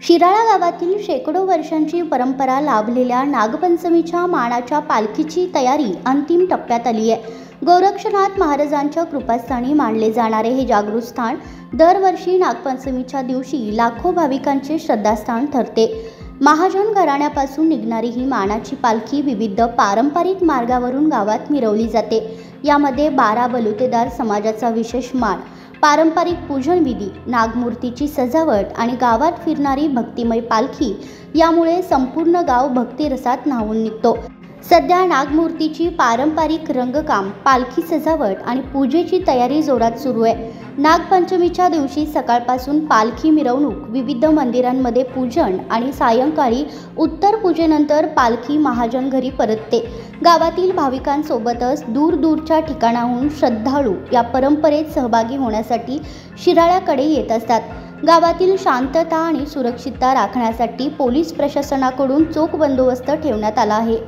शिराळा गावातील शेकडो वर्षांची परंपरा लाभलेल्या नागपंचमीच्या मानाच्या पालखीची तयारी अंतिम टप्प्यात आली आहे। गोरक्षनाथ महाराजांच्या कृपास्थानी मानले जाणारे हे जागृत स्थान दरवर्षी नागपंचमीच्या दिवशी लाखो भाविकांचे श्रद्धास्थान ठरते। महाजन घराण्यापासून निघणारी ही मानाची पालखी विविध पारंपरिक मार्गावरून गावात मिरवली जाते। यामध्ये 12 बलुतेदार समाजाचा विशेष मान, पारंपरिक पूजन विधी, नागमूर्तीची सजावट आणि गावात फिरणारी भक्तिमय पालखी यामुळे संपूर्ण गाव भक्तिरसात न्हावून निघतो। सध्या नागमूर्तीची पारंपरिक रंगकाम, पालखी सजावट आणि पूजेची तयारी जोरात सुरू आहे। नागपंचमीच्या दिवशी सकाळपासून पालखी मिरवणूक, विविध मंदिरांमध्ये पूजन आणि सायंकाळी उत्तर पूजेनंतर पालखी महाजन घरी परतते। गावातील भाविकांसोबतच दूरदूरच्या ठिकाणाहून श्रद्धाळू या परंपरेत सहभागी होण्यासाठी शिराळ्याकडे येत असतात। गावातील शांतता आणि सुरक्षितता राखण्यासाठी पोलीस प्रशासनाकडून चोख बंदोबस्त ठेवण्यात आला आहे।